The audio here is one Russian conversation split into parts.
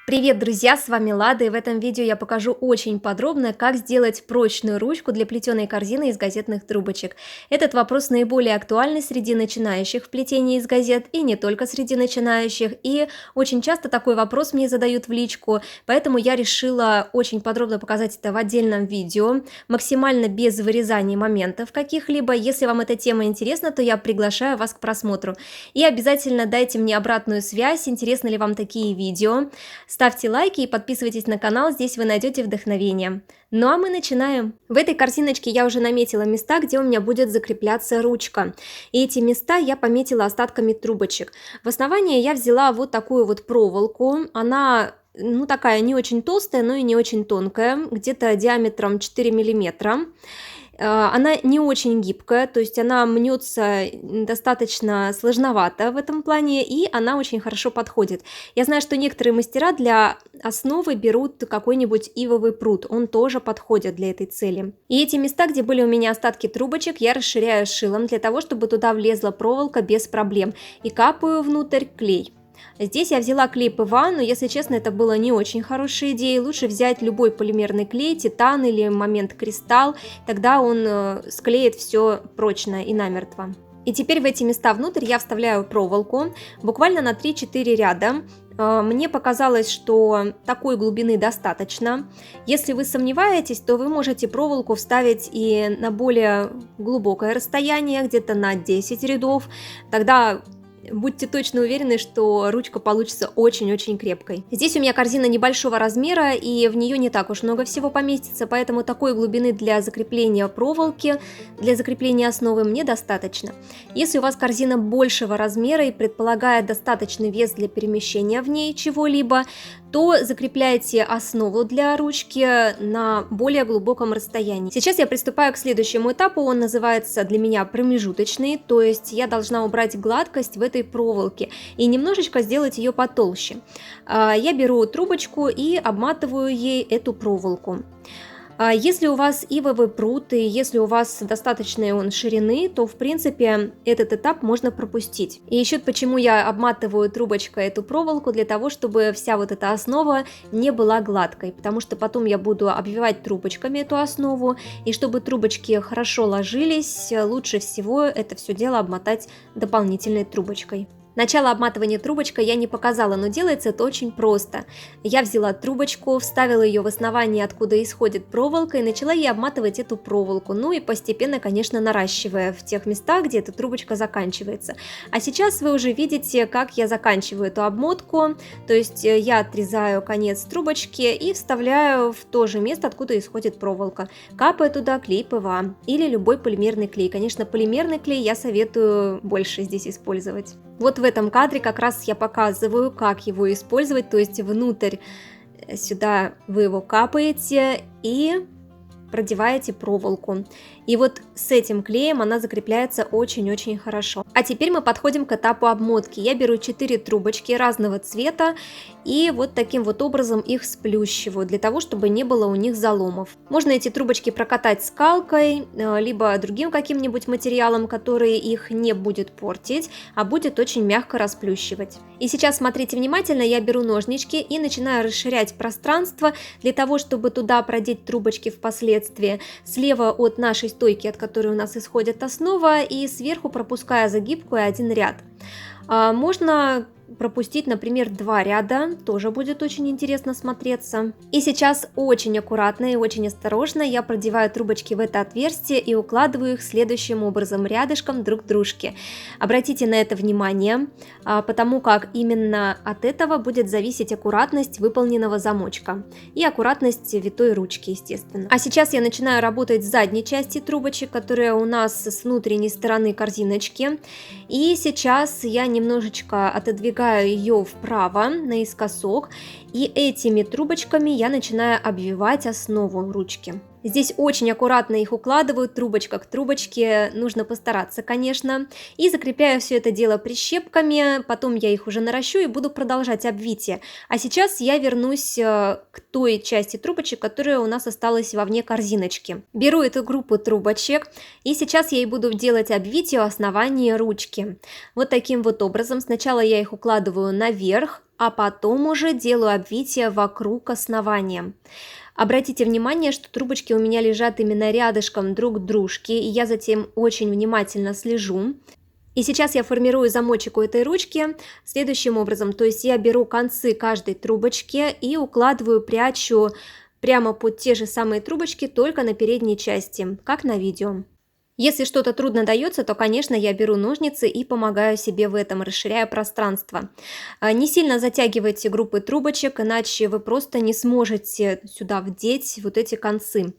Привет, друзья, с вами Лада, и в этом видео я покажу очень подробно, как сделать прочную ручку для плетеной корзины из газетных трубочек. Этот вопрос наиболее актуальный среди начинающих в плетении из газет, и не только среди начинающих, и очень часто такой вопрос мне задают в личку, поэтому я решила очень подробно показать это в отдельном видео, максимально без вырезания моментов каких-либо. Если вам эта тема интересна, то я приглашаю вас к просмотру. И обязательно дайте мне обратную связь, интересны ли вам такие видео. Ставьте лайки и подписывайтесь на канал, здесь вы найдете вдохновение. Ну а мы начинаем. В этой корзиночке я уже наметила места, где у меня будет закрепляться ручка. И эти места я пометила остатками трубочек. В основании я взяла вот такую вот проволоку. Она такая не очень толстая, но и не очень тонкая, где-то диаметром 4 миллиметра. Она не очень гибкая, то есть она мнется достаточно сложновато в этом плане, и она очень хорошо подходит. Я знаю, что некоторые мастера для основы берут какой-нибудь ивовый прут, он тоже подходит для этой цели. И эти места, где были у меня остатки трубочек, я расширяю шилом для того, чтобы туда влезла проволока без проблем, и капаю внутрь клей. Здесь я взяла клей ПВА, но, если честно, это было не очень хорошей идеей. Лучше взять любой полимерный клей, титан или момент кристалл, тогда он склеит все прочно и намертво. И теперь в эти места внутрь я вставляю проволоку буквально на 3-4 ряда. Мне показалось, что такой глубины достаточно. Если вы сомневаетесь, то вы можете проволоку вставить и на более глубокое расстояние, где-то на 10 рядов. Тогда будьте точно уверены, что ручка получится очень-очень крепкой. Здесь у меня корзина небольшого размера, и в нее не так уж много всего поместится, поэтому такой глубины для закрепления проволоки, для закрепления основы мне достаточно. Если у вас корзина большего размера и предполагает достаточный вес для перемещения в ней чего-либо, то закрепляйте основу для ручки на более глубоком расстоянии. Сейчас я приступаю к следующему этапу, он называется для меня промежуточный, то есть я должна убрать гладкость в этой проволоке и немножечко сделать ее потолще. Я беру трубочку и обматываю ей эту проволоку. Если у вас ивовый прут и если у вас достаточной он ширины, то в принципе этот этап можно пропустить. И еще почему я обматываю трубочкой эту проволоку, для того, чтобы вся вот эта основа не была гладкой, потому что потом я буду обвивать трубочками эту основу, и чтобы трубочки хорошо ложились, лучше всего это все дело обмотать дополнительной трубочкой. Начало обматывания трубочкой я не показала, но делается это очень просто. Я взяла трубочку, вставила ее в основание, откуда исходит проволока, и начала ей обматывать эту проволоку, ну и постепенно, конечно, наращивая в тех местах, где эта трубочка заканчивается. А сейчас вы уже видите, как я заканчиваю эту обмотку, то есть я отрезаю конец трубочки и вставляю в то же место, откуда исходит проволока. Капаю туда клей ПВА или любой полимерный клей. Конечно, полимерный клей я советую больше здесь использовать. Вот в этом кадре как раз я показываю, как его использовать, то есть внутрь сюда вы его капаете и продеваете проволоку. И вот с этим клеем она закрепляется очень-очень хорошо. А теперь мы подходим к этапу обмотки. Я беру 4 трубочки разного цвета и вот таким вот образом их сплющиваю, для того, чтобы не было у них заломов. Можно эти трубочки прокатать скалкой, либо другим каким-нибудь материалом, который их не будет портить, а будет очень мягко расплющивать. И сейчас смотрите внимательно, я беру ножнички и начинаю расширять пространство, для того, чтобы туда продеть трубочки впоследствии. Слева от нашей стойки, от которой у нас исходит основа, и сверху пропуская загибку и один ряд. Можно пропустить, например, 2 ряда, тоже будет очень интересно смотреться. И сейчас очень аккуратно и очень осторожно я продеваю трубочки в это отверстие и укладываю их следующим образом, рядышком друг к дружке. Обратите на это внимание, потому как именно от этого будет зависеть аккуратность выполненного замочка и аккуратность витой ручки, естественно. А сейчас я начинаю работать с задней части трубочек, которая у нас с внутренней стороны корзиночки. И сейчас я немножечко отодвигаю ее вправо наискосок, и этими трубочками я начинаю обвивать основу ручки. Здесь очень аккуратно их укладывают, трубочка к трубочке, нужно постараться, конечно. И закрепляю все это дело прищепками, потом я их уже наращу и буду продолжать обвитие. А сейчас я вернусь к той части трубочек, которая у нас осталась вовне корзиночки. Беру эту группу трубочек, и сейчас я и буду делать обвитие у основания ручки. Вот таким вот образом. Сначала я их укладываю наверх, а потом уже делаю обвитие вокруг основания. Обратите внимание, что трубочки у меня лежат именно рядышком друг к дружке, и я затем очень внимательно слежу. И сейчас я формирую замочек у этой ручки следующим образом. То есть я беру концы каждой трубочки и укладываю, прячу прямо под те же самые трубочки, только на передней части, как на видео. Если что-то трудно дается, то, конечно, я беру ножницы и помогаю себе в этом, расширяя пространство. Не сильно затягивайте группы трубочек, иначе вы просто не сможете сюда вдеть вот эти концы.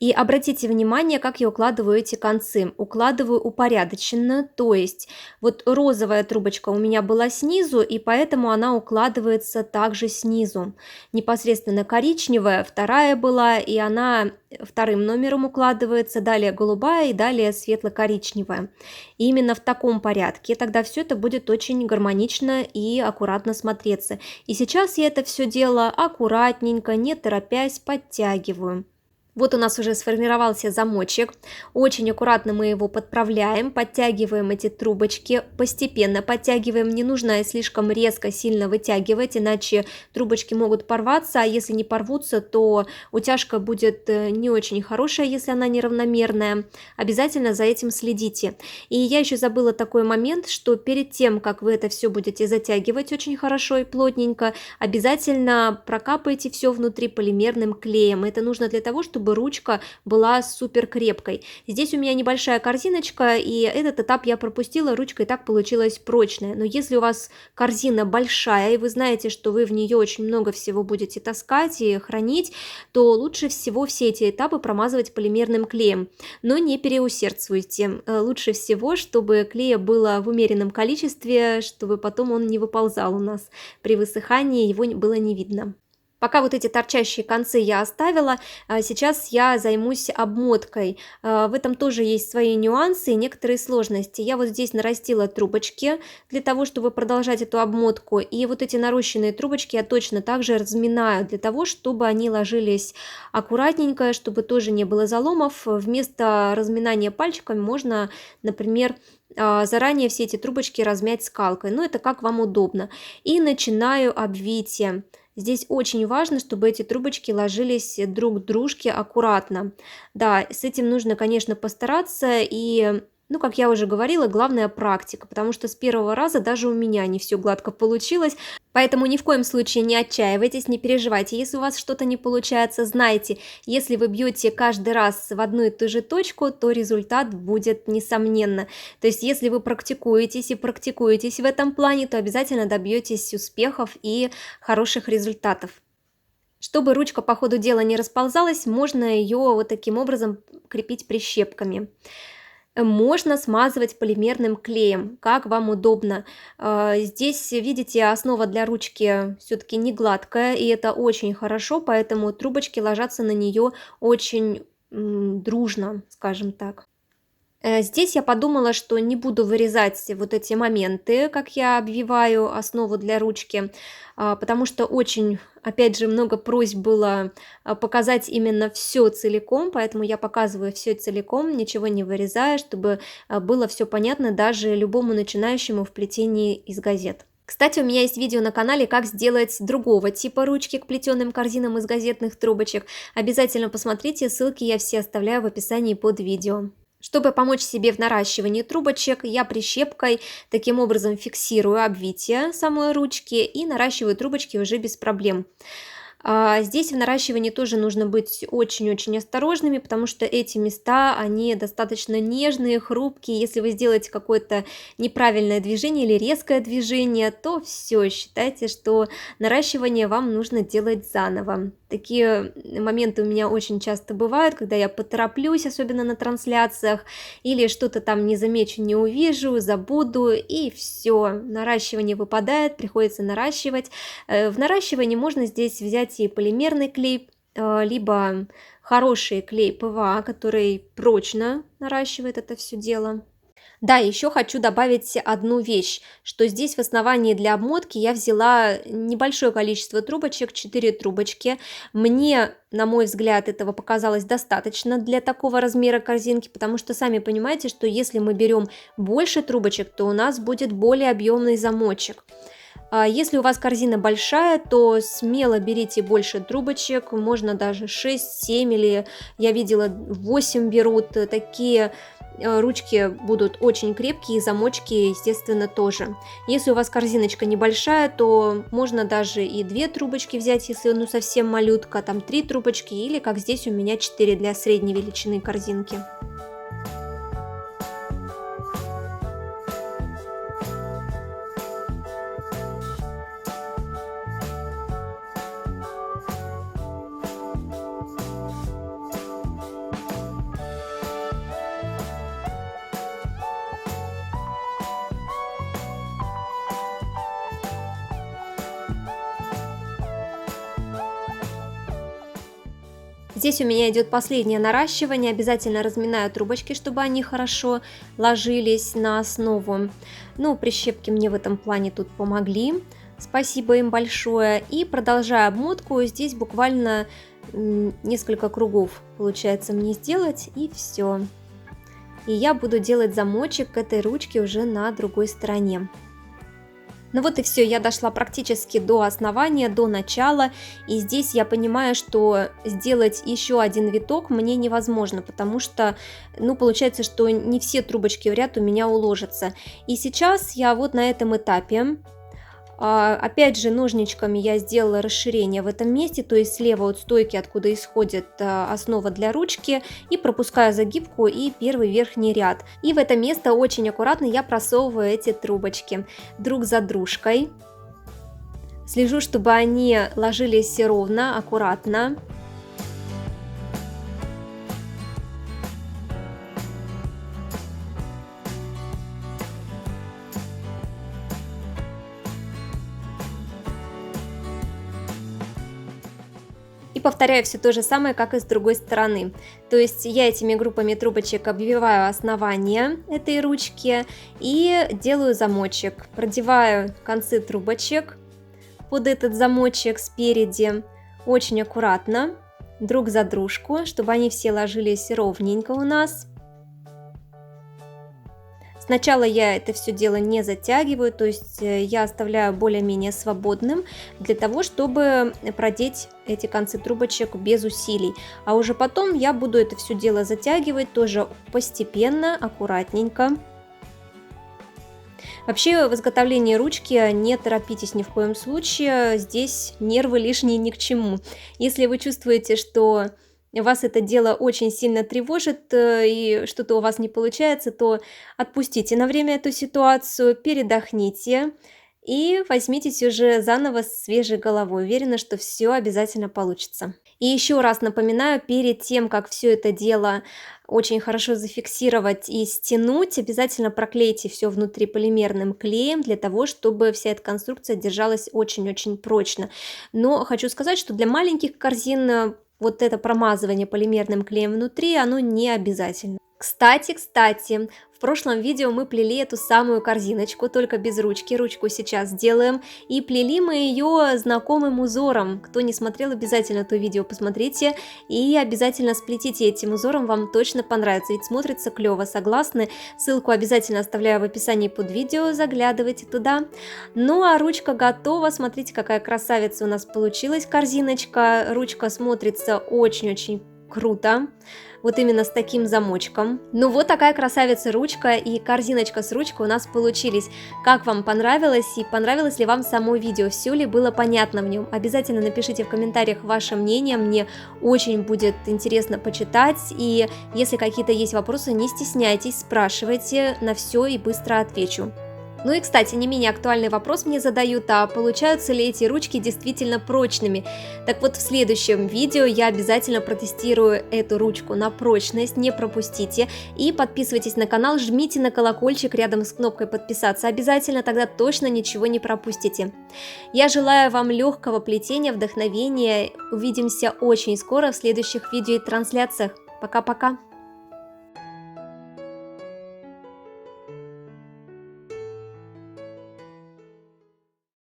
И обратите внимание, как я укладываю эти концы. Укладываю упорядоченно, то есть вот розовая трубочка у меня была снизу, и поэтому она укладывается также снизу. Непосредственно коричневая, вторая была, и она вторым номером укладывается, далее голубая и далее светло-коричневая. И именно в таком порядке, тогда все это будет очень гармонично и аккуратно смотреться. И сейчас я это все дело аккуратненько, не торопясь, подтягиваю. Вот у нас уже сформировался замочек. Очень аккуратно мы его подправляем, подтягиваем эти трубочки, постепенно подтягиваем. Не нужно слишком резко, сильно вытягивать, иначе трубочки могут порваться, а если не порвутся, то утяжка будет не очень хорошая, если она неравномерная. Обязательно за этим следите. И я еще забыла такой момент, что перед тем, как вы это все будете затягивать очень хорошо и плотненько, обязательно прокапайте все внутри полимерным клеем. Это нужно для того, чтобы ручка была супер крепкой. Здесь у меня небольшая корзиночка, и этот этап я пропустила, ручка и так получилась прочная. Но если у вас корзина большая, и вы знаете, что вы в нее очень много всего будете таскать и хранить, то лучше всего все эти этапы промазывать полимерным клеем. Но не переусердствуйте. Лучше всего, чтобы клея было в умеренном количестве, чтобы потом он не выползал у нас. При высыхании его было не видно. Пока вот эти торчащие концы я оставила, сейчас я займусь обмоткой. В этом тоже есть свои нюансы и некоторые сложности. Я вот здесь нарастила трубочки для того, чтобы продолжать эту обмотку. И вот эти нарощенные трубочки я точно также разминаю для того, чтобы они ложились аккуратненько, чтобы тоже не было заломов. Вместо разминания пальчиками можно, например, заранее все эти трубочки размять скалкой. Но это как вам удобно. И начинаю обвитие. Здесь очень важно, чтобы эти трубочки ложились друг к дружке аккуратно. Да, с этим нужно, конечно, постараться и... Ну, как я уже говорила, главное практика, потому что с первого раза даже у меня не все гладко получилось, поэтому ни в коем случае не отчаивайтесь, не переживайте. Если у вас что-то не получается, знайте, если вы бьете каждый раз в одну и ту же точку, то результат будет несомненно. То есть, если вы практикуетесь и практикуетесь в этом плане, то обязательно добьетесь успехов и хороших результатов. Чтобы ручка по ходу дела не расползалась, можно ее вот таким образом крепить прищепками. Можно смазывать полимерным клеем, как вам удобно. Здесь, видите, основа для ручки все-таки не гладкая, и это очень хорошо, поэтому трубочки ложатся на нее очень дружно, скажем так. Здесь я подумала, что не буду вырезать вот эти моменты, как я обвиваю основу для ручки, потому что очень, опять же, много просьб было показать именно все целиком, поэтому я показываю все целиком, ничего не вырезая, чтобы было все понятно даже любому начинающему в плетении из газет. Кстати, у меня есть видео на канале, как сделать другого типа ручки к плетеным корзинам из газетных трубочек. Обязательно посмотрите, ссылки я все оставляю в описании под видео. Чтобы помочь себе в наращивании трубочек, я прищепкой таким образом фиксирую обвитие самой ручки и наращиваю трубочки уже без проблем. Здесь в наращивании тоже нужно быть очень-очень осторожными, потому что эти места, они достаточно нежные, хрупкие. Если вы сделаете какое-то неправильное движение или резкое движение, то все, считайте, что наращивание вам нужно делать заново. Такие моменты у меня очень часто бывают, когда я потороплюсь, особенно на трансляциях, или что-то там не замечу, не увижу, забуду, и все, наращивание выпадает, приходится наращивать. В наращивании можно здесь взять и полимерный клей, либо хороший клей ПВА, который прочно наращивает это все дело. Да, еще хочу добавить одну вещь, что здесь в основании для обмотки я взяла небольшое количество трубочек, 4 трубочки. Мне, на мой взгляд, этого показалось достаточно для такого размера корзинки, потому что сами понимаете, что если мы берем больше трубочек, то у нас будет более объемный замочек. Если у вас корзина большая, то смело берите больше трубочек, можно даже 6, 7 или я видела 8 берут. Такие ручки будут очень крепкие, и замочки, естественно, тоже. Если у вас корзиночка небольшая, то можно даже и 2 трубочки взять, если ну совсем малютка, там 3 трубочки, или как здесь у меня 4 для средней величины корзинки. Здесь у меня идет последнее наращивание, обязательно разминаю трубочки, чтобы они хорошо ложились на основу. Ну, прищепки мне в этом плане тут помогли, спасибо им большое. И продолжаю обмотку, здесь буквально несколько кругов получается мне сделать, и все. И я буду делать замочек к этой ручке уже на другой стороне. Ну вот и все, я дошла практически до основания, до начала, и здесь я понимаю, что сделать еще один виток мне невозможно, потому что, ну, получается, что не все трубочки в ряд у меня уложатся. И сейчас я вот на этом этапе, опять же, ножничками я сделала расширение в этом месте, то есть слева от стойки, откуда исходит основа для ручки, и пропускаю загибку и первый верхний ряд. И в это место очень аккуратно я просовываю эти трубочки друг за дружкой. Слежу, чтобы они ложились ровно, аккуратно. И повторяю все то же самое, как и с другой стороны. То есть я этими группами трубочек обвиваю основание этой ручки и делаю замочек. Продеваю концы трубочек под этот замочек спереди очень аккуратно, друг за дружку, чтобы они все ложились ровненько у нас. Сначала я это все дело не затягиваю, то есть я оставляю более-менее свободным для того, чтобы продеть эти концы трубочек без усилий. А уже потом я буду это все дело затягивать тоже постепенно, аккуратненько. Вообще в изготовлении ручки не торопитесь ни в коем случае, здесь нервы лишние ни к чему. Если вы чувствуете, что вас это дело очень сильно тревожит и что-то у вас не получается, то отпустите на время эту ситуацию, передохните и возьмитесь уже заново с свежей головой. Уверена, что все обязательно получится. И еще раз напоминаю, перед тем, как все это дело очень хорошо зафиксировать и стянуть, обязательно проклейте все внутри полимерным клеем для того, чтобы вся эта конструкция держалась очень-очень прочно. Но хочу сказать, что для маленьких корзин вот это промазывание полимерным клеем внутри, оно не обязательно. Кстати, в прошлом видео мы плели эту самую корзиночку, только без ручки, ручку сейчас делаем, и плели мы ее знакомым узором. Кто не смотрел, обязательно то видео посмотрите, и обязательно сплетите этим узором, вам точно понравится, ведь смотрится клево, согласны? Ссылку обязательно оставляю в описании под видео, заглядывайте туда. Ну а ручка готова, смотрите, какая красавица у нас получилась корзиночка, ручка смотрится очень-очень круто. Вот именно с таким замочком. Ну вот такая красавица ручка и корзиночка с ручкой у нас получились. Как вам понравилось и понравилось ли вам само видео? Все ли было понятно в нем? Обязательно напишите в комментариях ваше мнение, мне очень будет интересно почитать. И если какие-то есть вопросы, не стесняйтесь, спрашивайте, на все и быстро отвечу. Ну и, кстати, не менее актуальный вопрос мне задают, а получаются ли эти ручки действительно прочными? Так вот, в следующем видео я обязательно протестирую эту ручку на прочность, не пропустите. И подписывайтесь на канал, жмите на колокольчик рядом с кнопкой подписаться обязательно, тогда точно ничего не пропустите. Я желаю вам легкого плетения, вдохновения. Увидимся очень скоро в следующих видео и трансляциях. Пока-пока!